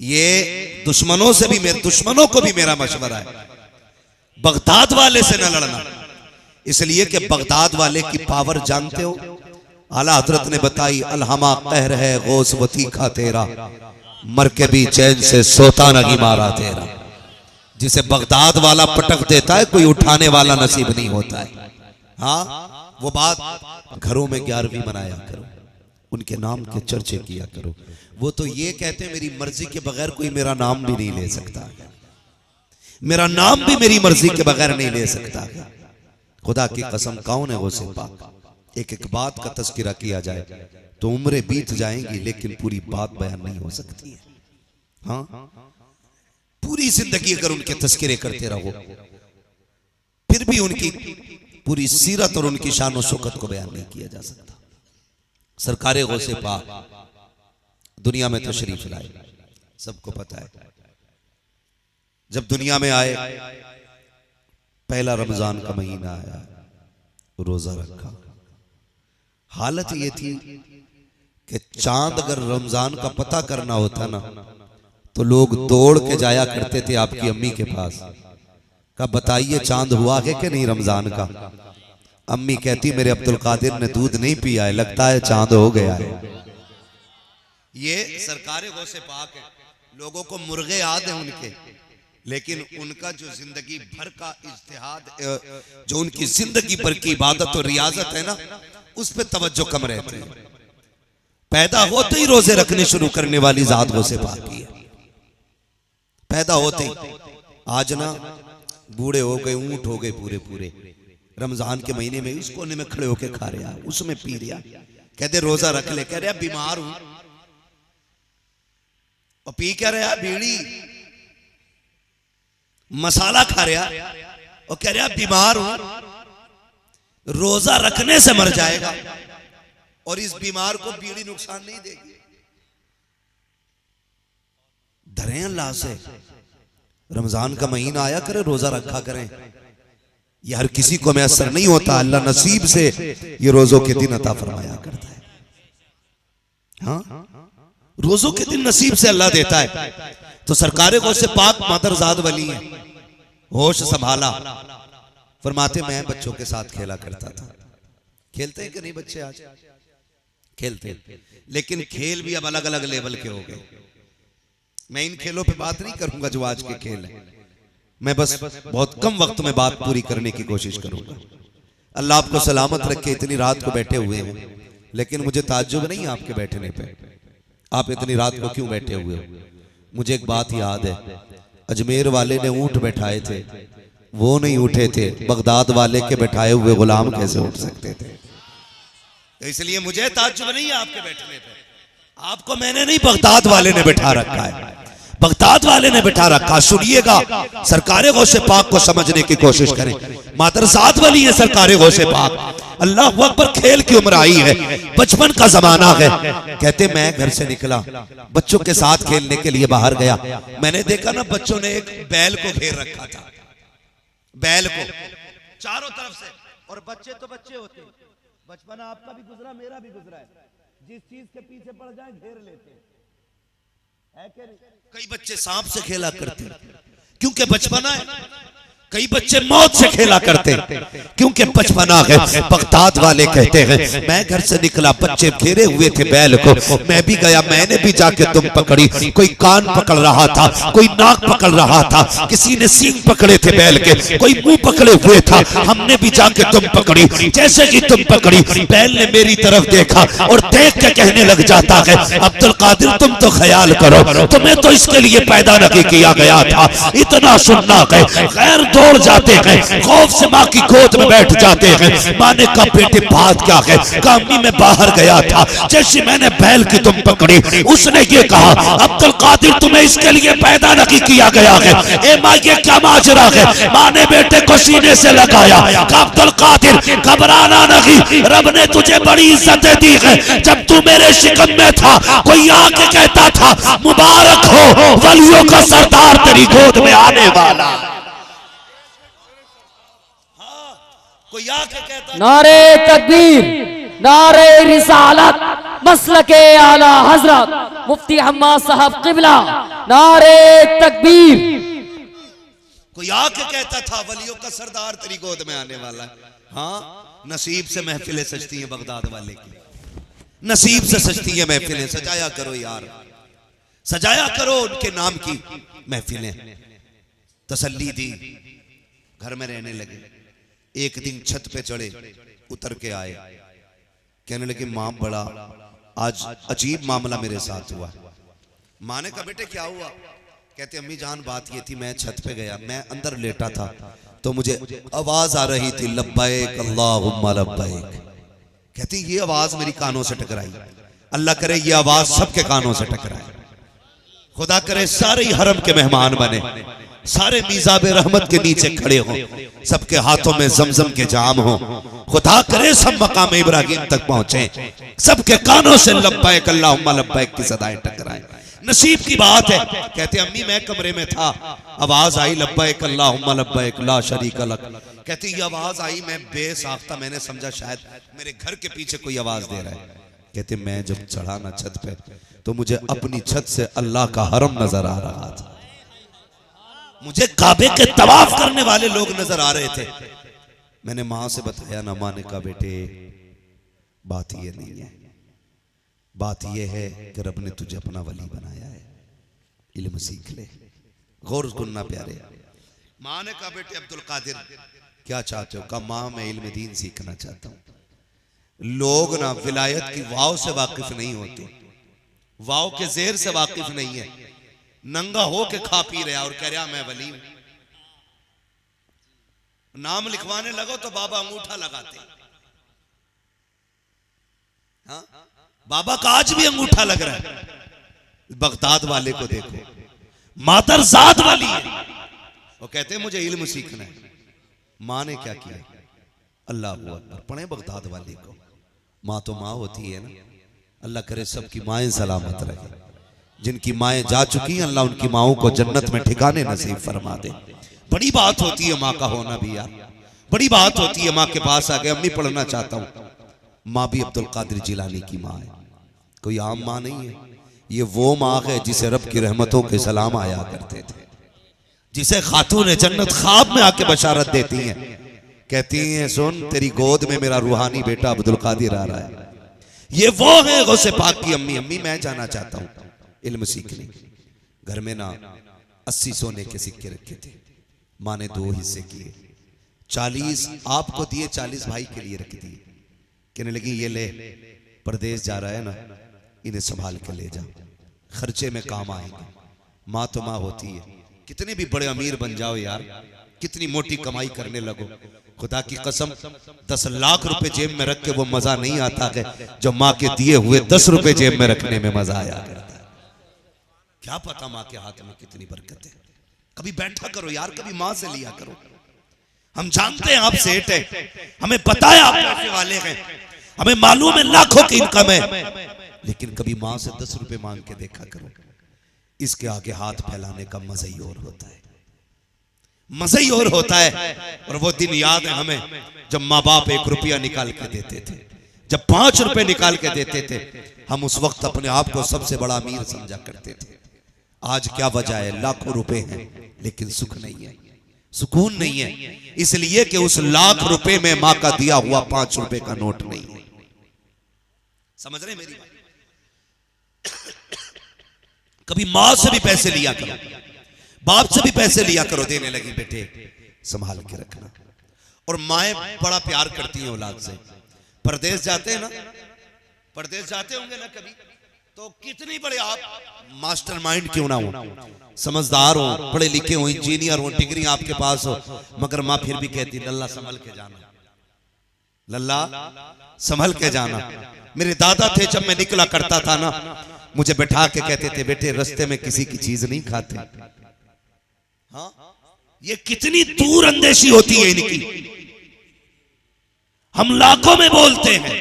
ये दुश्मनों से भी मेरे दुश्मनों को भी मेरा मशवरा है, बगदाद वाले से न लड़ना, इसलिए कि बगदाद वाले की पावर जानते हो। आला हजरत ने बताई, अलहमा कहर है गौसवती का तेरा, मर के भी चैन से सोता नहीं मारा तेरा। जिसे बगदाद वाला पटक देता है कोई उठाने वाला नसीब नहीं होता है। हाँ, वो बात घरों में 11वीं मनाया करो, उनके नाम के चर्चे किया करो। वो तो ये कहते हैं मेरी मर्जी के बगैर कोई मेरा नाम भी नहीं ले सकता, मेरा नाम भी मेरी मर्जी के बगैर नहीं ले सकता। खुदा की कसम, कौन है गौसे पाक? एक एक बात का तस्करा किया जाए तो उम्रें बीत जाएंगी, लेकिन पूरी बात बयान नहीं हो सकती है। हाँ, पूरी जिंदगी अगर उनके तस्करे करते रहो फिर भी उनकी पूरी सीरत और उनकी शान और शौकत को बयान नहीं किया जा सकता। सरकारे गौसे पाक दुनिया में तशरीफ लाए, सबको पता है। जब दुनिया में आए, पहला रमजान का महीना आया, रोजा रखा। हालत ये थी कि चांद अगर रमजान का पता करना होता ना तो लोग दौड़ के जाया करते थे आपकी अम्मी के पास, का बताइए चांद हुआ है कि नहीं रमजान का। अम्मी कहती मेरे अब्दुल कादिर ने दूध नहीं पिया है, लगता है चांद हो गया है। ये सरकारे गौसे पाक है, लोगों को मुर्गे याद है उनके, लेकिन उनका जो जिंदगी भर का इज्तिहाद, जो उनकी जिंदगी भर की इबादत और रियाजत है ना, उस पे तवज्जो कम रहती है। पैदा होते ही रोजे रखने शुरू करने वाली जात गौसे पाक की है, पैदा होते ही। आज ना बूढ़े हो गए, ऊंट हो गए पूरे पूरे, रमजान के महीने में उस कोने में खड़े होके खा रहा, उसमें पी रहा, कहते रोजा रख ले, कह रहा बीमार हूं, और पी क्या रहा बीड़ी, मसाला खा रहा और कह रहा बीमार हूं। रोजा रखने से मर जाएगा और इस बीमार को बीड़ी नुकसान नहीं देगी। डरें अल्लाह से, रमजान का महीना आया करे, रोजा रखा करें। ये हर किसी को मैसर नहीं होता, अल्लाह नसीब से ये रोजों के दिन अता फरमाया करता है। हाँ, रोजों के दिन नसीब से अल्लाह देता है। तो सरकारे गौसे पाक मादरजाद वली है, होश संभाला। फरमाते मैं बच्चों के साथ खेला करता था। खेलते हैं कि नहीं बच्चे? आज खेलते, लेकिन खेल भी अब अलग अलग लेवल के हो गए। मैं इन खेलों पे बात नहीं करूंगा जो आज के खेल है, मैं बस बहुत कम वक्त में बात पूरी करने की कोशिश करूंगा। अल्लाह आपको सलामत रखे, इतनी रात को बैठे हुए हैं, लेकिन मुझे ताज्जुब नहीं आपके बैठने पे, आप इतनी रात को क्यों बैठे हुए हो। मुझे एक बात याद है, अजमेर वाले ने ऊंट बैठाए थे, वो नहीं उठे थे, बगदाद वाले के बैठाए हुए गुलाम कैसे उठ सकते थे। तो इसलिए मुझे ताज्जुब नहीं है आपके बैठने पे, आपको मैंने नहीं, बगदाद वाले ने बैठा रखा है, बगदाद वाले ने बैठा रखा। सुनिएगा, सरकारे गौसे पाक को समझने की कोशिश करें। मादरजात वाली है सरकारे गौसे पाक। अल्लाह अकबर, खेल की उम्र आई है, बचपन का जमाना है। कहते मैं घर से निकला, बच्चों के साथ खेलने के लिए बाहर गया। मैंने देखा ना बच्चों ने एक बैल को घेर रखा था, बैल को चारों तरफ से। और बच्चे तो बच्चे होते, बचपन आपका भी गुजरा, मेरा भी गुजरा है, जिस चीज के पीछे पड़ जाए घेर लेते हैं। कई बच्चे सांप से खेला करते क्योंकि बचपना है, कई बच्चे मौत से खेला करते क्योंकि बचपना है। बगदाद वाले कहते हैं मैं घर से निकला, बच्चे घेरे हुए थे बैल को, मैं भी गया, मैंने भी जाके तुम पकड़ी। कोई कान पकड़ रहा था, कोई नाक पकड़ रहा था, किसी ने सींग पकड़े थे बैल के, कोई मुंह पकड़े हुए था, हमने भी जाके तुम पकड़ी। जैसे कि तुम पकड़ी, बैल ने मेरी तरफ देखा और देख के कहने लग जाता है अब्दुल कादिर तुम तो ख्याल करो, तुम्हें तो इसके लिए पैदा नहीं किया गया था। इतना सुनना है, खैर दौड़ जाते हैं, खौफ से माँ की गोद में बैठ जाते हैं। माँ ने कहा बेटे बात क्या है? कामी में बाहर गया था, जैसे मैंने बैल की तुम पकड़ी, उसने ये कहा अब्दुल कादिर तुम्हें इसके लिए पैदा नहीं किया गया है। ए माँ ये क्या माजरा है? माँ ने बेटे को सीने से लगाया, कहा अब्दुल कादिर घबराना नहीं, रब ने तुझे बड़ी इज्जतें दी है। जब तू मेरे शिकम में था, कोई आके कहता था मुबारक हो वलियों का सरदार तेरी गोद में आने वाला। नारे तकबीर, नारे रिसालत, मसलके आला हजरत मुफ्ती हम्मा साहब किबला नारे तकबीर। कोई आके कहता था वलियों का सरदार तेरी गोद में आने वाला है। हाँ, नसीब से महफिलें सजती हैं बगदाद वाले की, नसीब से सजती है महफिलें। सजाया करो यार, सजाया करो उनके नाम की महफिलें। तसल्ली दी, घर में रहने लगे। एक दिन छत पे चढ़े, उतर के आए, कहने लगे मां बड़ा आज अजीब मामला मेरे साथ हुआ। मां ने कहा बेटे क्या हुआ? कहते अम्मी जान बात ये थी, मैं छत पे गया, मैं अंदर लेटा था तो मुझे आवाज आ रही थी लब्बैक अल्लाहुम्मा लब्बैक। कहती ये आवाज मेरी कानों से टकराई। अल्लाह करे ये आवाज सबके कानों से टकराए, खुदा करे सारे ही हरम के मेहमान बने, सारे मीज़ाबे रहमत के नीचे खड़े हों, सबके हाथों में जमजम के जाम हो। खुदा करे सब मकाम इब्राहिम तक पहुंचे, सबके कानों से लब्बैक अल्लाहुम्मा लब्बैक की सदाएं टकराएं। नसीब की बात है। कहते अम्मी मैं कमरे में था, आवाज आई लब्बैक अल्लाहुम्मा लब्बैक ला शरीका लक। कहती ये आवाज आई, मैं बेसाख्ता मैंने समझा शायद मेरे घर के पीछे कोई आवाज दे रहा है। कहते मैं जब चढ़ा ना छत पे तो मुझे अपनी छत से अल्लाह का हरम नजर आ रहा था, मुझे काबे के तवाफ करने वाले लोग नजर आ रहे थे। मैंने मां से बताया ना, मां ने कहा बेटे बात ये नहीं है, बात यह है कि रब ने तुझे अपना वली बनाया है, इल्म सीख ले, गौर सुनना प्यारे। मां ने कहा बेटे अब्दुल कादिर क्या चाहते हो? कहा मां मैं इल्म दीन सीखना चाहता हूं। लोग ना विलायत की वाव से वाकिफ नहीं होते, वाव के जेर से वाकिफ नहीं है। नंगा हो के खा पी रहा और कह रहा मैं वली हूं। नाम लिखवाने लगो तो बाबा अंगूठा लगाते। हाँ, बाबा का आज भी अंगूठा लग रहा है। बगदाद वाले को देखो, मातर जात वाली है, वो कहते हैं मुझे इल्म सीखना है। मां ने क्या किया? अल्लाह अकबर पढ़े बगदाद वाले को। मां तो मां होती है ना, अल्लाह करे सबकी माएं सलामत रहे। जिनकी माएं जा चुकी हैं अल्लाह उनकी माओं को जन्नत में ठिकाने नसीब फरमा दे। बड़ी बात होती है मां का होना भी यार, बड़ी बात होती है। मां के पास आ गए, अम्मी पढ़ना चाहता हूं। मां भी अब्दुल कादिर जिलानी की मां है, कोई आम मां नहीं है। ये वो मां है जिसे रब की रहमतों के सलाम आया करते थे, जिसे खातून जन्नत ख्वाब में आके बशारत देती हैं, कहती हैं सुन तेरी गोद में मेरा रूहानी बेटा अब्दुल कादिर आ रहा है। ये वो है गौसे पाक की अम्मी। अम्मी मैं जाना चाहता हूं इल्म सीखने। घर में ना 80 सोने के सिक्के रखे थे। मां ने 2 हिस्से किए, 40 आपको दिए, 40 भाई के लिए रख दिए। कहने लगी ये ले, परदेश जा रहा है ना, इन्हें संभाल के ले जा, खर्चे में काम आएंगे। मां तो मां होती है। कितने भी बड़े अमीर बन जाओ यार, कितनी मोटी कमाई करने लगो, खुदा की कसम 10 लाख रुपए जेब में रख के वो मजा नहीं आता है जो मां के दिए हुए 10 रुपए जेब में रखने में मजा आया करता है। क्या पता मां के हाथ में कितनी बरकत है। कभी बैठा करो यार, कभी मां से लिया करो। हम जानते हैं आप सेठ है, हमें पता है आप पैसे वाले हैं, हमें मालूम है लाखों की इनकम है, लेकिन कभी मां से 10 रुपए मांग के देखा करो। इसके आगे हाथ फैलाने का मजा ही और होता है, मजा ही और होता है। और वो दिन याद है हमें जब माँ बाप 1 रुपया निकाल के देते थे, जब 5 रुपए निकाल के देते थे, हम उस वक्त अपने आप को सबसे बड़ा अमीर समझा करते थे। आज क्या वजह है? लाखों रुपए हैं लेकिन सुख नहीं है, सुकून नहीं है, इसलिए कि उस लाख रुपए में मां का दिया हुआ 5 रुपए का नोट नहीं है। समझ रहे मेरी बात? कभी मां से भी पैसे लिया करो, बाप से भी पैसे लिया करो, देने लगी बेटे संभाल के रखना। और माएं बड़ा प्यार करती हैं औलाद से। परदेश जाते हैं ना, परदेश जाते होंगे ना कभी, तो कितनी बड़े आप मास्टरमाइंड क्यों ना हो, समझदार हो, पढ़े लिखे हो, इंजीनियर हो, डिग्री आपके पास हो, मगर मां फिर भी कहती लल्ला संभल के जाना, लल्ला संभल के जाना। मेरे दादा थे, जब मैं निकला करता था ना, मुझे बैठा के कहते थे बेटे रास्ते में किसी की चीज नहीं खाते। हाँ, ये कितनी दूर अंदेशी होती है इनकी। हम लाखों में बोलते हैं,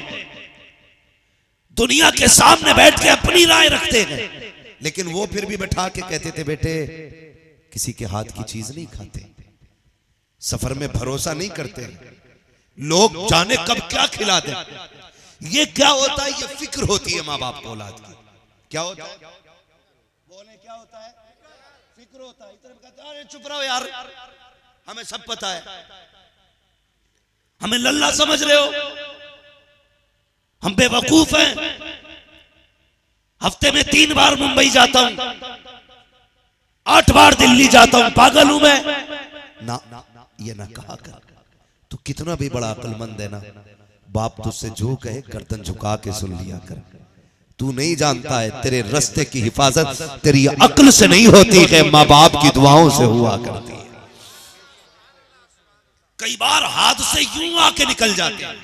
दुनिया के सामने बैठ के अपनी राय रखते हैं, लेकिन वो फिर भी बैठा के कहते थे बेटे किसी के हाथ की चीज नहीं खाते, सफर में भरोसा नहीं करते, लोग जाने कब क्या खिला दे। ये क्या होता है? ये फिक्र होती है माँ बाप को औलाद की। क्या होता है? वो बोले क्या होता है? फिक्र होता है। इतने कहते अरे चुप रहो यार, हमें सब पता है, हमें लल्ला समझ रहे हो, हम बेवकूफ हैं। हफ्ते में 3 बार मुंबई जाता हूं, 8 बार दिल्ली जाता हूं, पागल हूं मैं ना? ये ना कहा कर। तू कितना भी बड़ा अक्लमंद है ना, बाप तुझसे जो कहे गर्दन झुका के सुन लिया कर। तू नहीं जानता है तेरे रास्ते की हिफाजत तेरी अक्ल से नहीं होती है, माँ बाप की दुआओं से हुआ करती है। कई बार हादसे यूं आके निकल जाते हैं,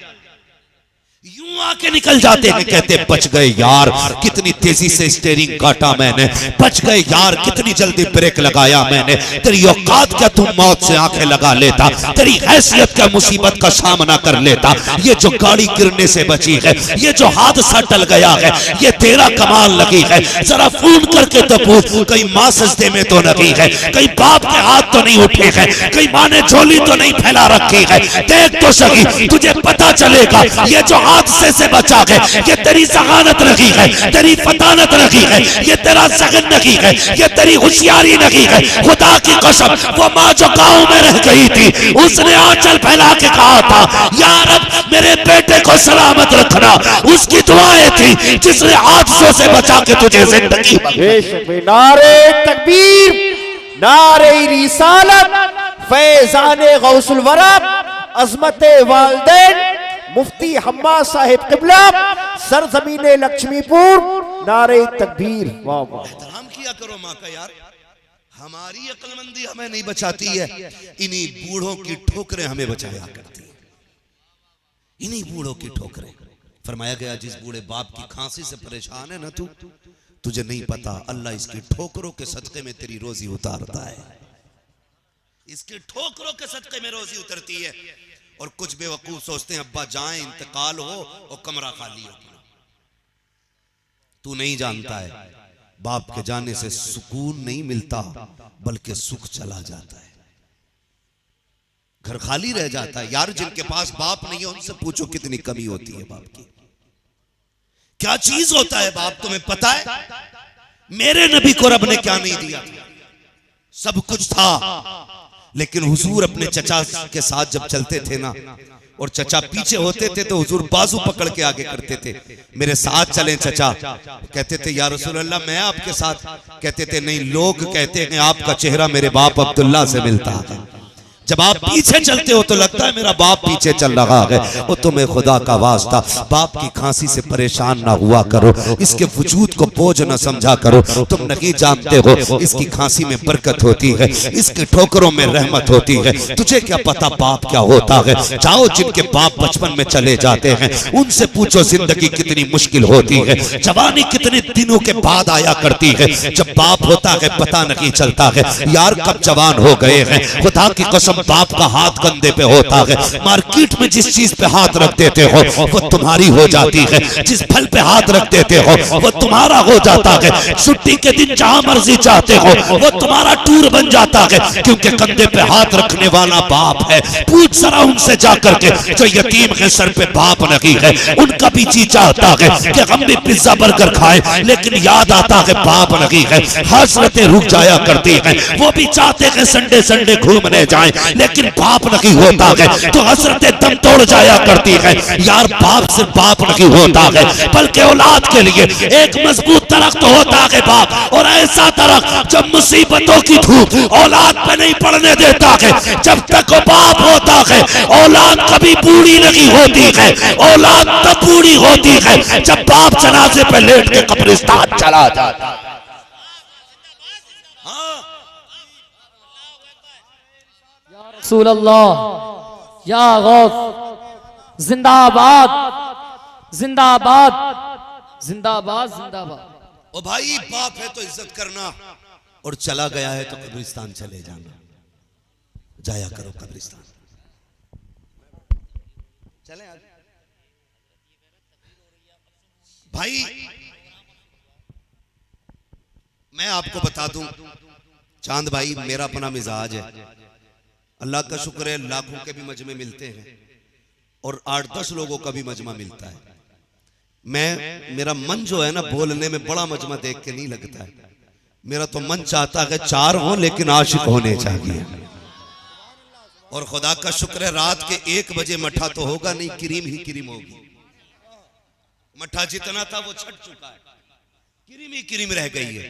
यूं आके निकल जाते हैं, कहते बच गए यार, कितनी तेजी से स्टीयरिंग काटा मैंने, बच गए यार, कितनी जल्दी ब्रेक लगाया मैंने। तेरी औकात क्या, तुम मौत से आंखें लगा लेता, तेरी हैसियत क्या मुसीबत का सामना कर लेता। ये जो गाड़ी गिरने से बची है, ये जो हादसा टल गया है, ये तेरा कमाल लगी है। जरा फोन करके तो पूछ, कहीं माँ सजदे में तो नहीं है, कहीं बाप के हाथ तो नहीं उठे हैं, कहीं माँ ने झोली तो नहीं फैला रखी है। देख तो सही, तुझे पता चलेगा ये जो हादसे से बचा है, ये तेरी जहानत नहीं है, तेरी फतानत नहीं है, ये तेरा सगन नहीं है, ये तेरी होशियारी नहीं है। खुदा की कसम, वो माँ जो गांव में रह गई थी, उसने आंचल फैला के कहा था, यार अब मेरे बेटे को सलामत रखना। उसकी दुआएं थी जिसने हादसों से बचा के तुझे जिंदगी दी। नारे तकबीर, नारे रिसालत, फैजाने गौसुल वरा, अजमत वालिदैन मुफ्ती हम्मा साहिब किबला, सरजमीने लक्ष्मीपुर, नारे तकबीर। वाह वाह, एहतराम किया करो माँ का यार। हमारी अक्लमंदी हमें नहीं बचाती है, इन्हीं बूढ़ों की ठोकरें हमें बचाया करती है, इन्हीं बूढ़ों की ठोकरें। फरमाया गया जिस बूढ़े बाप की खांसी से परेशान है ना तू, तुझे नहीं पता अल्लाह इसकी ठोकरों के सदके में तेरी रोजी उतारता है, इसकी ठोकरों के सदके में रोजी उतरती है। और कुछ बेवकूफ सोचते हैं अब्बा जाएं, इंतकाल हो और कमरा खाली हो। तू नहीं जानता है बाप के जाने से सुकून नहीं मिलता, बल्कि सुख चला जाता है, घर खाली रह जाता है। यार जिनके पास बाप नहीं है उनसे पूछो कितनी कमी होती है बाप की, क्या चीज होता है बाप, तुम्हें पता है? मेरे नबी को रब ने क्या नहीं दिया? सब कुछ था, लेकिन हुजूर अपने चचा के साथ जब चलते थे ना, और चचा पीछे होते थे तो हुजूर बाजू पकड़ के आगे करते थे, मेरे साथ चलें चचा। कहते थे या रसूल अल्लाह मैं आपके साथ, कहते थे नहीं, लोग कहते हैं आपका चेहरा मेरे बाप अब्दुल्ला से मिलता है। जब आप पीछे चलते हो तो लगता है मेरा बाप पीछे चल रहा है। वो तुम्हें खुदा का वास्ता बाप की खांसी से परेशान ना हुआ करो, इसके वजूद को बोझ न समझा करो। तुम नहीं जानते हो इसकी खांसी में बरकत होती है, इसकी ठोकरों में रहमत होती है। तुझे क्या पता बाप क्या होता है? जाओ जिनके बाप बचपन में चले जाते हैं उनसे पूछो जिंदगी कितनी मुश्किल होती है, जवानी कितने दिनों के बाद आया करती है। जब बाप होता है पता नहीं चलता है यार कब जवान हो गए हैं। खुदा की कसम बाप का हाथ कंधे पे होता है, मार्केट में जिस चीज पे हाथ रख देते हो वो तुम्हारी हो जाती है, जिस फल पे हाथ रख देते हो वो तुम्हारा हो जाता है। छुट्टी के दिन जहां मर्जी चाहते हो वो तुम्हारा टूर बन जाता है, क्योंकि कंधे पे हाथ रखने वाला बाप है। पूछ जरा उनसे जाकर के जो यतीम है सर पे बाप नहीं है, उनका भी जी चाहता है कि हम भी पिज्जा बर्गर खाए, लेकिन याद आता है बाप नहीं है। हसरतें रुक जाया करती हैं, वो भी चाहते हैं संडे संडे घूमने जाएं, लेकिन बाप नहीं होता है तो हसरतें दम तोड़ जाया करती है। यार बाप से बाप नहीं होता है, बल्कि औलाद के लिए एक मजबूत दरख्त होता है बाप, और ऐसा दरख्त जब मुसीबतों की धूप औलाद पे नहीं पड़ने देता है। जब तक वो बाप होता है औलाद कभी बूढ़ी नहीं होती है, औलाद तब बूढ़ी होती है जब बाप जनाजे पे लेट के कब्रिस्तान चला जाता है। रसूल अल्लाह या गौस, जिंदाबाद जिंदाबाद जिंदाबाद जिंदाबाद। ओ भाई बाप है तो इज्जत करना, और चला गया है तो कब्रिस्तान चले जाना। जाया करो कब्रिस्तान, चले भाई। मैं आपको बता दूं चांद भाई, मेरा अपना मिजाज है, अल्लाह का शुक्र है लाखों के भी मजमे मिलते हैं और 8-10 लोगों का भी मजमा मिलता है। मेरा मन जो है ना बोलने में बड़ा मजमा देख के नहीं लगता है, मेरा तो मन चाहता है 4 हों लेकिन आशिक होने चाहिए। और खुदा का शुक्र है रात के 1 बजे मठा तो होगा नहीं, क्रीम ही क्रीम होगी। मठा जितना था वो छट चुका है, क्रीम ही क्रीम रह गई है।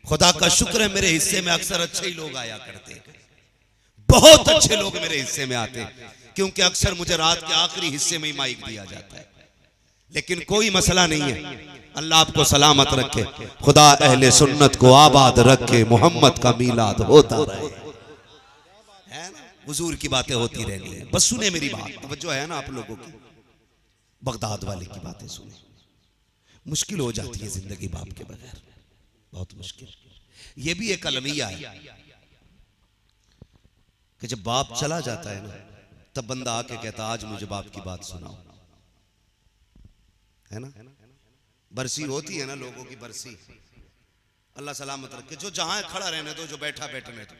खुदा का शुक्र है मेरे हिस्से में अक्सर अच्छे ही लोग आया करते हैं, बहुत अच्छे लोग मेरे हिस्से में आते हैं, क्योंकि अक्सर मुझे रात के आखिरी हिस्से में ही माइक दिया जाता है। लेकिन कोई मसला नहीं है, अल्लाह आपको सलामत रखे, खुदा अहले सुन्नत को आबाद रखे, मोहम्मद का मीलाद होता रहे, है ना। हुजूर की बातें होती रहनी है, बस सुने मेरी बात, तवज्जो है ना आप लोगों की। बगदाद वाले की बातें सुने, मुश्किल हो जाती है जिंदगी बाप के बगैर, बहुत मुश्किल। ये भी एक अलमिया है कि जब बाप चला जाता है ना, तब बंदा आके कहता आज मुझे बाप की बात सुनाओ, है ना। बरसी होती है ना लोगों की, बरसी, अल्लाह सलामत रखे। जो जहां है खड़ा रहने दो, जो बैठा बैठने दो,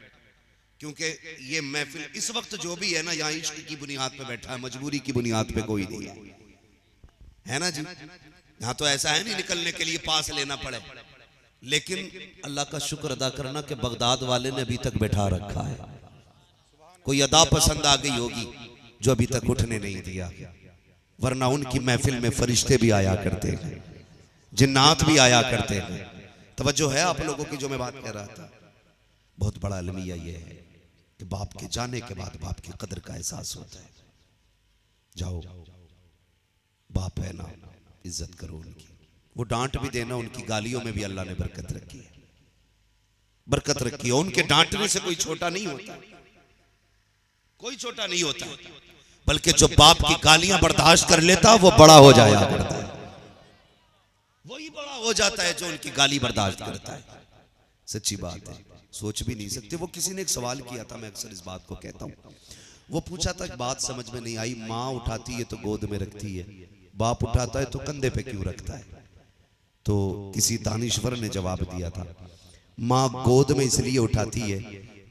क्योंकि ये महफिल इस वक्त जो भी है ना, यहाँ इश्क की बुनियाद पे बैठा है, मजबूरी की बुनियाद पे कोई नहीं है ना जी। यहाँ तो ऐसा है नहीं निकलने के लिए पास लेना पड़े, लेकिन अल्लाह का शुक्र अदा करना कि बगदाद वाले ने अभी तक बैठा रखा है। कोई अदा पसंद आ गई होगी जो अभी तक उठने नहीं दिया, वरना उनकी महफिल में फरिश्ते भी आया करते हैं, जिन्नात भी आया करते हैं। तवज्जो है आप लोगों की जो मैं बात कह रहा था। बहुत बड़ा अलमिया ये है कि बाप के जाने के बाद बाप की कदर का एहसास होता है। जाओ, बाप है ना, इज्जत करो उनकी। वो डांट भी देना, उनकी गालियों में भी अल्लाह ने बरकत रखी है, बरकत रखी है। उनके डांटने से कोई छोटा नहीं होता, कोई छोटा नहीं होता, बल्कि जो बाप की गालियां बर्दाश्त कर लेता वो बड़ा हो जाया करता है, वही बड़ा हो जाता है जो उनकी गाली बर्दाश्त करता है। सच्ची बात है, सोच भी नहीं सकते। वो किसी ने एक सवाल किया था, मैं अक्सर इस बात को कहता हूँ। वो पूछा था, बात समझ में नहीं आई, माँ उठाती है तो गोद में रखती है, बाप उठाता है तो कंधे पे क्यों रखता है? तो किसी दानिश्वर ने जवाब दिया था, माँ गोद में इसलिए उठाती है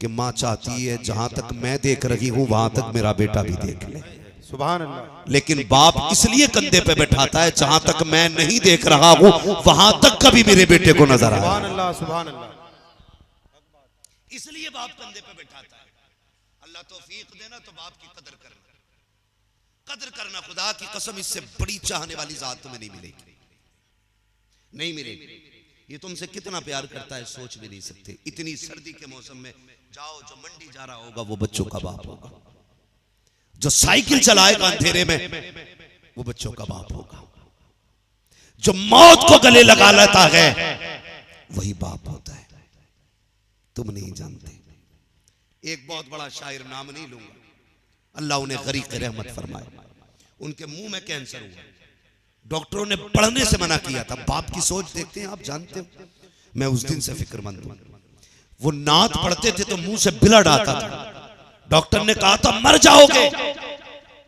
कि माँ चाहती है जहां तक मैं देख रही हूं वहां तक मेरा बेटा भी देख ले। सुभान अल्लाह। लेकिन बाप इसलिए कंधे पे बैठाता है जहां तक मैं नहीं देख रहा हूं वहां तक कभी मेरे बेटे को नजर आए। सुभान अल्लाह, सुभान अल्लाह। इसलिए बाप कंधे पे बैठाता है। अल्लाह तौफीक देना तो बाप की कदर करना, कदर करना। खुदा की कसम, इससे बड़ी चाहने वाली जात तुम्हें नहीं मिलेगी, नहीं मिलेगी। ये तुमसे कितना प्यार करता है सोच भी नहीं सकते। इतनी सर्दी के मौसम में जाओ, जो मंडी जा रहा होगा वो बच्चों का बाप होगा, जो साइकिल चलाएगा अंधेरे में वो बच्चों का बाप होगा, जो मौत को गले लगा लेता है वही बाप होता है। तुम नहीं जानते। एक बहुत बड़ा शायर, नाम नहीं लूंगा, अल्लाह उन्हें गरीक रहमत फरमाए, उनके मुंह में कैंसर हुआ, डॉक्टरों ने पढ़ने से मना किया था। बाप की सोच देखते हैं आप, जानते हो मैं उस दिन से फिक्रमंद हूं। वो नात पढ़ते थे तो मुंह से ब्लड आता था, डॉक्टर ने कहा था मर जाओगे,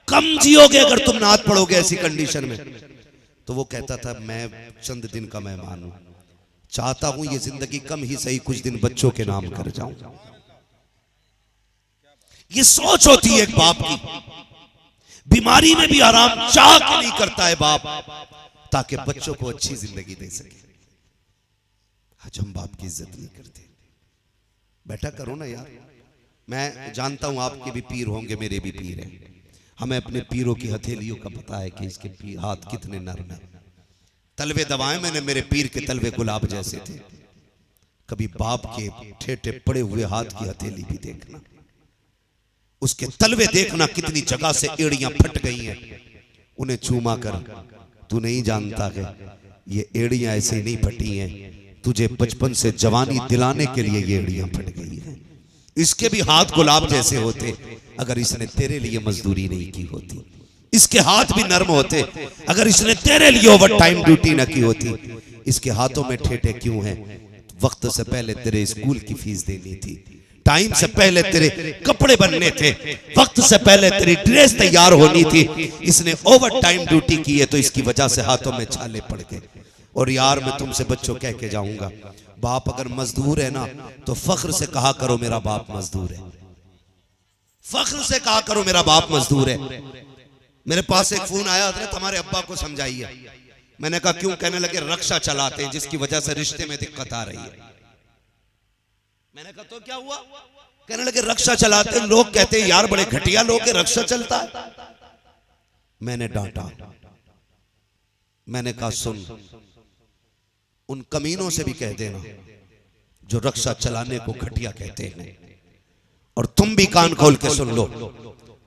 कम जियोगे अगर तुम नात पढ़ोगे ऐसी कंडीशन में। तो वो कहता था मैं चंद दिन का मेहमान हूं, चाहता हूं ये जिंदगी कम ही सही कुछ दिन बच्चों के नाम कर जाऊं। ये सोच होती है एक बाप की। बीमारी में भी आराम चाह के नहीं करता है बाप, ताकि बच्चों को अच्छी जिंदगी दे सके। आज हम बाप की इज्जत नहीं करते। बैठा करो ना यार। मैं जानता हूं आपके भी पीर होंगे, मेरे भी पीर हैं। हमें अपने पीरों की हथेलियों का पता है कि इसके हाथ कितने नरम हैं। तलवे दबाए मैंने, मेरे पीर के तलवे गुलाब जैसे थे। कभी बाप के ठेठे पड़े हुए हाथ की हथेली भी देखना, उसके तलवे देखना कितनी जगह से एड़ियां फट गई हैं, उन्हें चूमा कर। तू नहीं जानता है ये एड़ियां ऐसे नहीं फटी हैं, तुझे बचपन से जवानी दिलाने के लिए ये एड़ियां फट गई हैं। इसके भी हाथ गुलाब जैसे होते अगर इसने तेरे लिए मजदूरी नहीं की होती। इसके हाथ भी नर्म होते अगर इसने तेरे लिए ओवर टाइम ड्यूटी न की होती। इसके हाथों में ठेठे क्यों हैं? वक्त से पहले तेरे स्कूल की फीस देनी थी, टाइम से पहले तेरे कपड़े बनने थे, वक्त से पहले तेरी ड्रेस तैयार होनी थी। इसने ओवर टाइम ड्यूटी की है तो इसकी वजह से हाथों में छाले पड़ गए। और यार मैं तुमसे बच्चों कह के जाऊंगा, बाप अगर मजदूर है ना तो फख्र से कहा करो मेरा बाप मजदूर है। फख्र से कहा करो मेरा बाप मजदूर है। मेरे पास एक फोन आया, हजरत हमारे अब्बा को समझाइए। मैंने कहा क्यों? कहने लगे रक्षा चलाते हैं जिसकी वजह से रिश्ते में दिक्कत आ रही है। मैंने कहा तो क्या हुआ? कहने लगे रक्षा चलाते लोग कहते हैं यार बड़े घटिया लोग हैं, रक्षा चलता है। मैंने डांटा, मैंने कहा सुन, उन कमीनों से भी कह देना जो रक्षा चलाने को घटिया कहते हैं, और तुम भी कान खोल के सुन लो,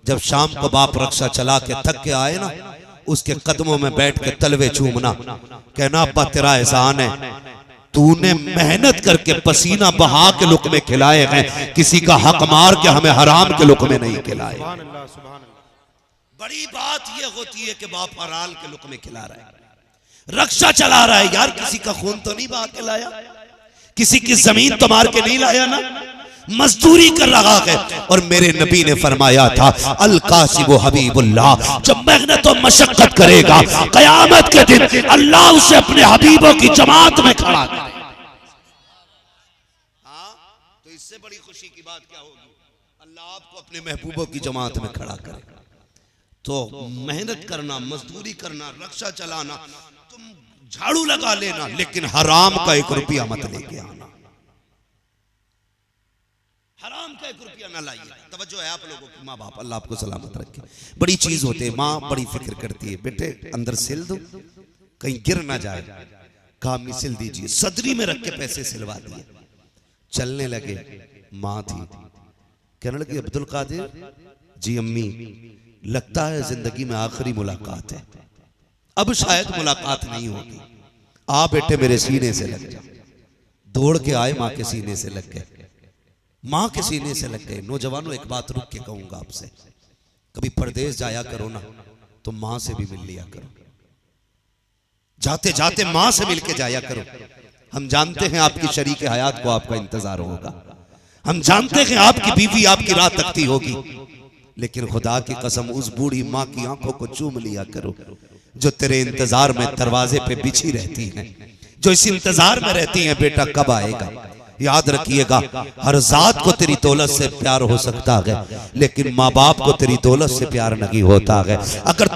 जब शाम को बाप रक्षा चला के थक के आए ना, उसके कदमों में बैठ के तलवे चूमना, कहना अब्बा तेरा एहसान है, तूने मेहनत करके पसीना बहा के लुकमे खिलाए हैं, किसी का हक मार के हमें हराम के लुकमे नहीं खिलाए। बड़ी बात यह होती है कि बाप हलाल के लुकमे खिला रहा है, रक्षा चला रहा है। यार किसी का खून तो नहीं बहा के लाया, किसी की जमीन तो मार के नहीं लाया ना, मजदूरी कर रहा है। और मेरे नबी ने फरमाया था अल कासिबु हबीबुल्लाह, जब मेहनत और मशक्कत करेगा कयामत के दिन अल्लाह उसे अपने हबीबों की जमात में खड़ा करेगा। तो इससे बड़ी खुशी की बात क्या होगी? अल्लाह आपको अपने महबूबों की जमात में खड़ा करेगा। तो मेहनत करना, मजदूरी करना, रक्षा चलाना, तुम झाड़ू लगा लेना, लेकिन हराम का 1 रुपया मत लेके आना, हराम का 1 रुपया ना लाइए। तवज्जो है आप लोगों की, माँ बाप अल्लाह आपको सलामत रखे। बड़ी चीज होते है, माँ बड़ी फिक्र करती है, बेटे अंदर सिल दो कहीं गिर ना जाए, काम में सिल दीजिए, सदरी में रख के पैसे सिलवा दिए। चलने लगे, माँ थी, कहने लगी अब्दुल कादिर जी अम्मी, लगता है जिंदगी में आखिरी मुलाकात है, अब शायद मुलाकात नहीं होगी, आ बेटे मेरे सीने से लग जा। दौड़ के आए, माँ के सीने से लग गए, माँ के सीने से लग गए। नौजवानों एक बात रुक के कहूंगा आपसे, कभी परदेश जाया करो ना तो माँ से भी मिल लिया करो, जाते जाते माँ से मिलके जाया करो। हम जानते हैं आपकी शरीक हयात को आपका इंतजार होगा, हम जानते हैं आपकी बीवी आपकी राह तकती होगी, लेकिन खुदा की कसम उस बूढ़ी माँ की आंखों को चूम लिया करो जो तेरे इंतजार में दरवाजे पे बिछी रहती हैं, जो इस इंतजार में रहती हैं बेटा कब आएगा। याद रखिएगा, हर जात को तेरी दौलत से प्यार हो सकता है, लेकिन माँ बाप को तेरी दौलत से प्यार नहीं होता है। अगर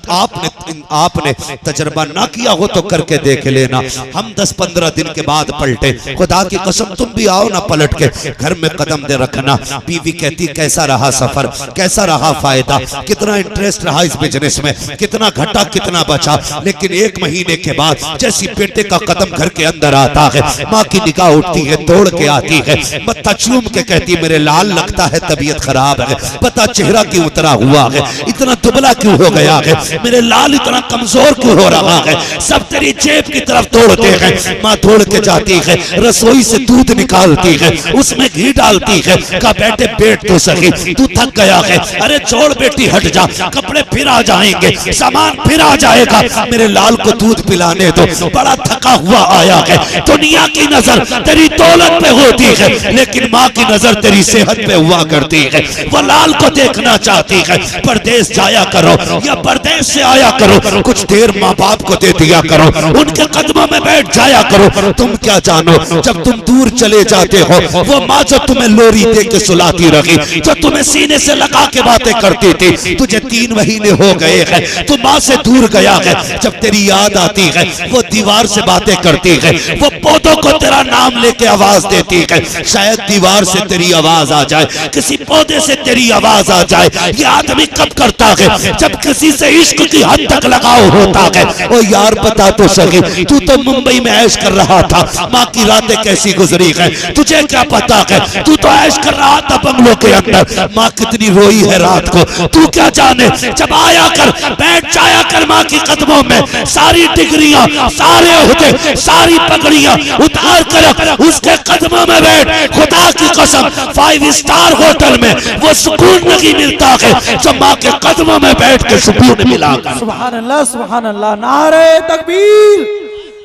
आपने तजर्बा ना किया हो तो करके देख लेना। हम 10-15 दिन के बाद पलटे, खुदा की कसम तुम भी आओ ना पलट के घर में कदम दे रखना। बीवी कहती कैसा रहा सफर, कैसा रहा फायदा, कितना इंटरेस्ट रहा इस बिजनेस में, कितना घटा कितना बचा। लेकिन 1 महीने के बाद जैसी बेटे का कदम घर के अंदर आता है, माँ की निगाह उठती है, दौड़ के आती है, मत्था चूम के कहती मेरे लाल लगता है तबीयत खराब है, पता चेहरा क्यों उतरा हुआ है, इतना दुबला क्यों हो गया है, मेरे लाल इतना कमजोर क्यों हो रहा है, सब तेरी जेब की तरफ दौड़ते हैं। माँ दौड़ के जाती है, रसोई से दूध निकालती है, उसमें घी डालती है, कहा बेटे बैठ तो सही, तू थक गया है, अरे छोड़ बेटी हट जा, कपड़े फिर आ जाएंगे, सामान फिर आ जाएगा, मेरे लाल को दूध पिलाने दो, बड़ा थका हुआ आया है। दुनिया की नजर तेरी दौलत पे होती है, लेकिन माँ की नजर तेरी सेहत पे हुआ करती है। वो लाल को देखना चाहती है। परदेश जाया करो या परदेश से आया करो, कुछ देर माँ बाप को दे दिया करो, उनके कदमों में बैठ जाया करो। तुम क्या जानो, जब तुम दूर चले जाते हो, वो माँ जो तुम्हें लोरी दे के सुलाती रही, जो तुम्हें सीने से लगा के बातें करती थी, तुझे 3 महीने हो गए हैं, तू माँ से दूर गया है। जब तेरी याद आती है, वो दीवार से बातें करती है, वो पौधों को तेरा नाम लेके आवाज देती है। शायद दीवार से तेरी आवाज आ जाए, किसी पौधे से तेरी आवाज आ जाए। ये आदमी कब करता है, जब किसी से इश्क की हद तक लगाव होता है। ओ यार बता तो सके, तू तो मुंबई में ऐश कर रहा था, माँ की रातें कैसी गुजरी है तुझे क्या पता है। तू तो ऐश कर रहा था बंगलों के अंदर, माँ कितनी रोई है रात को तू क्या जाने। जब आया कर, बैठ जाया कर माँ के कदमों में, सारी डिग्रियां, सारे ओहदे, सारी पगड़ियां उतार कर उसके कदमों में बैठ। खुदा की कसम 5 स्टार होटल में वो सुकून नहीं मिलता है जो माँ के कदमों में बैठ के सुकून मिला। सुभान अल्लाह, सुभान अल्लाह। नारे तकबीर,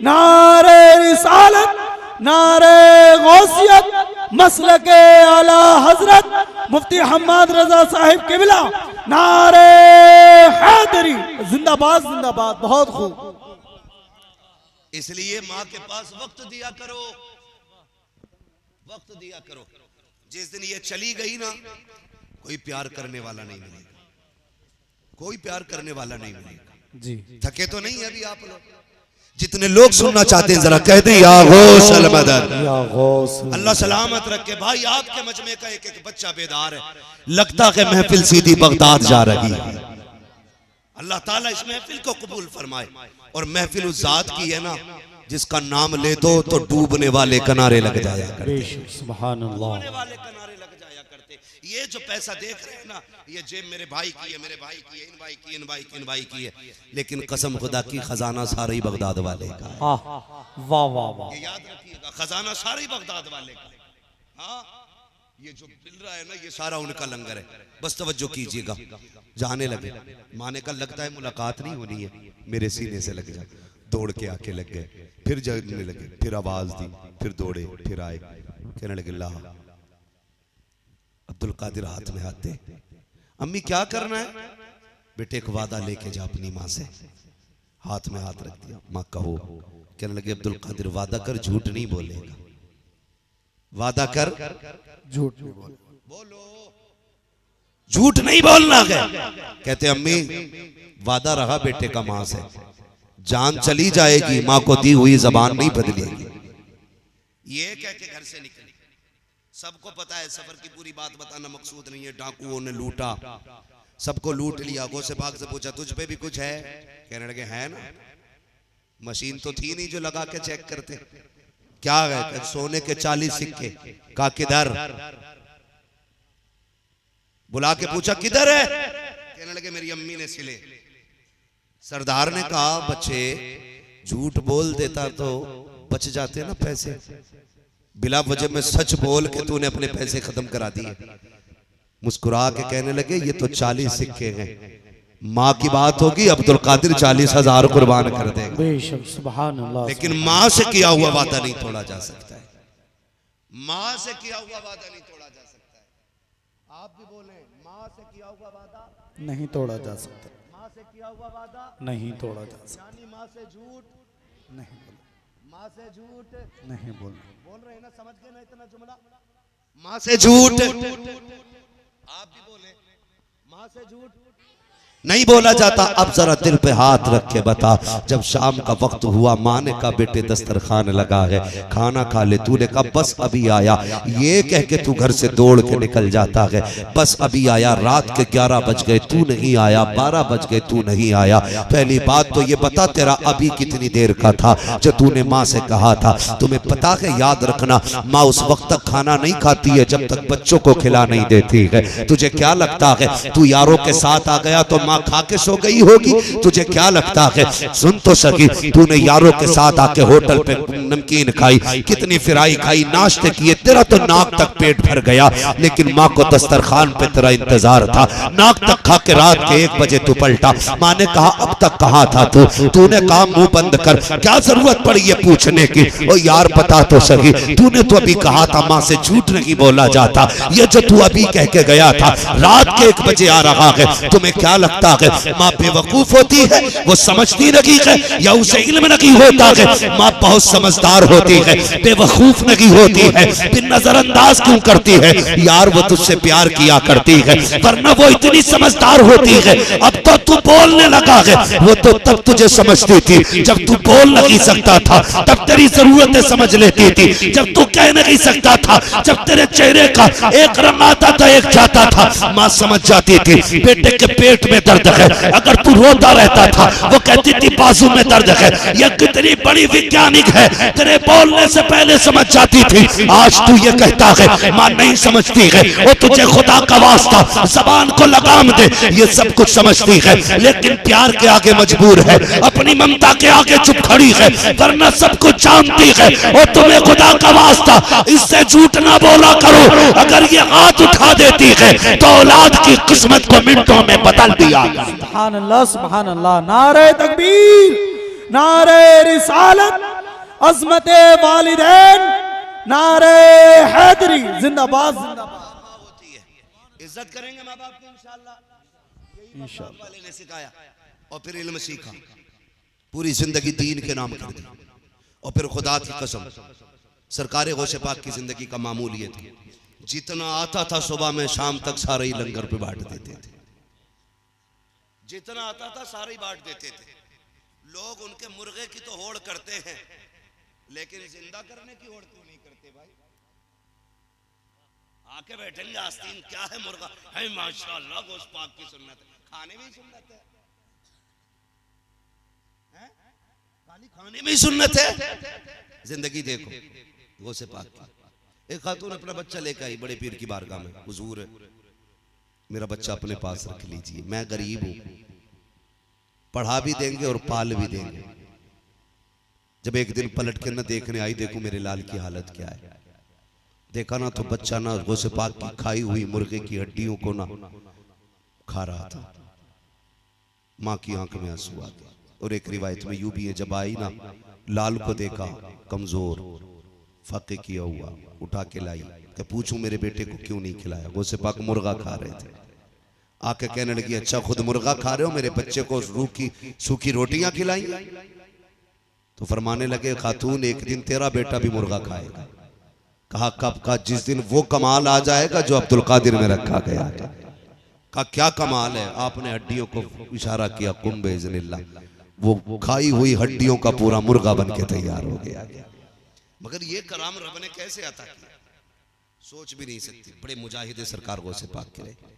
नारे रिसालत, नारे गौसियत, मसलके आला हजरत मुफ्ती हम्माद रजा साहिब किबला, नारे हैदरी, जिंदाबाद जिंदाबाद। बहुत खूब। इसलिए माँ के पास वक्त दिया करो, वक्त दिया करो। जिस दिन ये चली गई ना, कोई प्यार करने वाला नहीं मिलेगा, कोई प्यार करने वाला नहीं मिलेगा। जी थके तो नहीं है अभी आप लोग, जितने लोग सुनना चाहते हैं जरा कह दें या गौस अल मदद। या गौस। अल्लाह सलामत रखे भाई। आपके मजमे का एक एक बच्चा बेदार है, लगता है महफिल सीधी बगदाद जा रही है। अल्लाह ताला इस महफिल को कबूल फरमाए। और महफिल उस जात की है ना जिसका नाम ले दो तो डूबने वाले किनारे लग जाया करते। सुभान अल्लाह। डूबने वाले किनारे लग जाया करते। ये जो पैसा देख रहे हैं ना, ये जेब मेरे भाई की है, मेरे भाई की है, इन भाई की, इन भाई की, इन भाई की है, लेकिन कसम खुदा की खजाना सारा ही बगदाद वाले का है। वाह वाह वाह। ये याद रखिएगा, खजाना सारा ही बगदाद वाले का है। हाँ, ये जो मिल रहा है ना ये सारा उनका लंगर है। बस तवज्जो कीजिएगा। जाने लगे, माने का लगता है मुलाकात नहीं होनी है, मेरे सीने से लग जा। दौड़ के आके लग गए, फिर जगने लगे, फिर आवाज दी, फिर दौड़े, फिर आए, कहने लगे ला। अब्दुल कादिर हाथ में हाथ दे। अम्मी क्या करना है? बेटे एक वादा लेके जा अपनी माँ से। हाथ में हाथ रख दिया। माँ कहो। कहने लगे अब्दुल कादिर वादा कर, झूठ नहीं बोलेगा। वादा कर, झूठ नहीं बोल। बोलो, झूठ नहीं बोलना है। कहते अम्मी वादा रहा बेटे का माँ से, जान चली जाएगी, माँ को दी हुई जबान नहीं बदलेगी। ये कह के घर से निकले। सबको पता है सफर की पूरी बात बताना मकसूद नहीं है। डाकुओं ने लूटा, सबको लूट लिया। गो से बाग से पूछा तुझ पे भी कुछ है? कहने लगे है ना। मशीन तो थी नहीं जो लगा के चेक करते। क्या है? सोने के 40 सिक्के। कहा किधर? बुला के पूछा किधर है? कहने लगे मेरी अम्मी ने सिले। सरदार ने कहा बच्चे झूठ बोल देता तो बच जाते ना पैसे, बिला वजह में सच बोल के तूने अपने पैसे खत्म करा दिए। मुस्कुरा के कहने लगे ये तो 40 सिक्के हैं, माँ की बात होगी अब्दुल कादिर 40,000 कुर्बान कर देगा। बेशक सुभान अल्लाह। लेकिन माँ से किया हुआ वादा नहीं तोड़ा जा सकता है। माँ से किया हुआ वादा नहीं तोड़ा जा सकता है। आप भी बोले माँ से किया हुआ वादा नहीं तोड़ा जा सकता। माँ से किया हुआ वादा नहीं तोड़ा जा सकता। यानी माँ से झूठ नहीं बोल। माँ से झूठ नहीं बोल। बोल रहे हैं ना, समझ गए ना इतना जुमला? माँ से झूठ। आप भी बोले माँ से झूठ नहीं बोला जाता। अब जरा दिल पे हाथ रख के बता, जब शाम का वक्त हुआ माँ ने कहा बेटे दस्तरखान लगा है, खाना खा ले। तूने कहा बस अभी आया। ये कह के तू घर से दौड़ के निकल जाता है, बस अभी आया। रात के 11 बज गए तू नहीं आया, 12 बज गए तू नहीं आया। पहली बात तो ये बता तेरा अभी कितनी देर का था जो तूने माँ से कहा था? तुम्हें पता है, याद रखना माँ उस वक्त तक खाना नहीं खाती है जब तक बच्चों को खिला नहीं देती है। तुझे क्या लगता है तू यारों के साथ आ गया तो खा के सो गई होगी? तुझे क्या लगता है? सुन तो सकी, तूने यारों के साथ आके होटल पे नमकीन खाई, कितनी फिराई खाई, नाश्ते किए, तेरा तो नाक तक पेट भर गया, लेकिन माँ को दस्तरखान पे तेरा इंतजार था। नाक तक खा के रात के 1 बजे तू पलटा। माँ ने कहा अब तक कहाँ था तू? तूने कहा मुंह बंद कर, क्या जरूरत पड़ी ये पूछने की? ओ यार बता तो सही, तूने तो अभी कहा था माँ से झूठ नहीं बोला जाता। ये जो तू अभी कह के गया था रात के 1 बजे आ रहा है, तुम्हें क्या लगता है माँ बेवकूफ होती है, वो समझती नहीं है, या उसे इल्म नहीं होता है? माँ बहुत समझदार होती है, बेवकूफ नहीं होती है। फिर नजरअंदाज क्यों करती है? यार वो तुझसे प्यार किया करती है, वरना वो इतनी समझदार होती है। अब तो तू बोलने लगा है, वो तो तब तुझे समझती थी जब तू बोल नहीं सकता था, तब तेरी जरूरतें समझ लेती थी। जब तू कह नहीं सकता था, जब तेरे चेहरे का एक रंग आता था एक जाता था, माँ समझ जाती थी बेटे के पेट में दर्द है। अगर तू रोता रहता था वो कहती थी बाजू में दर्द है। यह कितनी बड़ी वैज्ञानिक है, तेरे बोलने से पहले समझ जाती थी। आज तू ये कहता है माँ नहीं समझती है, वो तुझे खुदा का वास्ता जबान को लगाम दे, ये सब कुछ समझती है, लेकिन प्यार के आगे मजबूर है, अपनी ममता के आगे चुप खड़ी है, वरना सब कुछ जानती है। और तुम्हें खुदा का वास्ता इससे झूठ ना बोला करो। अगर ये हाथ उठा देती है तो औलाद की किस्मत को मिनटों में बदल दिया। सुभान अल्लाह सुभान अल्लाह। नारे तकबीर, नारे रिसालत, अज़मते वालिदैन, नारे हैदरी, जिंदाबाद जिंदाबाद। होती है इज्जत करेंगे माँ बाप की इंशाअल्लाह। इंशाअल्लाह वाले ने सिखाया और फिर इल्म सीखा, पूरी जिंदगी दीन के नाम कर दी। और फिर खुदा की कसम सरकार गौसे पाक की जिंदगी का मामूल ये था, जितना आता था सुबह में शाम तक सारे ही लंगर पे बांट देते थे। जितना आता था सारे ही बांट देते थे। लोग उनके मुर्गे की तो होड़ करते हैं, लेकिन जिंदा करने की होड़ क्यों नहीं करते भाई? आके बैठेंगे आस्तीन, क्या है मुर्गा है, माशाअल्लाह गोश्त पाक की सुन्नत है, खाने में ही सुन्नत है, खाली खाने में ही सुन्नत है। जिंदगी देखो गोश्त पाक की। एक खातून अपना बच्चा लेकर आई बड़े पीर की बारगाह में, हुजूर मेरा बच्चा अपने पास रख लीजिए, मैं गरीब हूं, पढ़ा भी देंगे और पाल भी देंगे। जब एक दिन पलट के न देखने आई, देखो मेरे लाल की हालत क्या है। देखा ना तो बच्चा ना गोश्त पाक की खाई हुई मुर्गे की हड्डियों को ना खा रहा था। माँ की आंख में आंसू आ गए। और एक रिवायत में यूं भी है, जब आई ना लाल को देखा कमजोर, फाके किया हुआ, उठा के लाई कि पूछूं मेरे बेटे को क्यों नहीं खिलाया। गोश्त पाक मुर्गा खा रहे थे। आके कहने लगी अच्छा खुद मुर्गा खा रहे हो, मेरे बच्चे को सूखी रोटियां खिलाई। तो फरमाने लगे खातून एक दिन तेरा बेटा भी मुर्गा खाएगा। कहा कब का? जिस दिन वो कमाल आ जाएगा जो अब्दुल कादिर में रखा गया। कहा क्या कमाल है? आपने हड्डियों को इशारा किया, कुंभ इज़्निल्लाह, वो खाई हुई हड्डियों का पूरा मुर्गा बन के तैयार हो गया। मगर ये कराम रब ने कैसे अता किया, सोच भी नहीं सकती। बड़े मुजाहिद सरकार गोश्त पाक के रहे।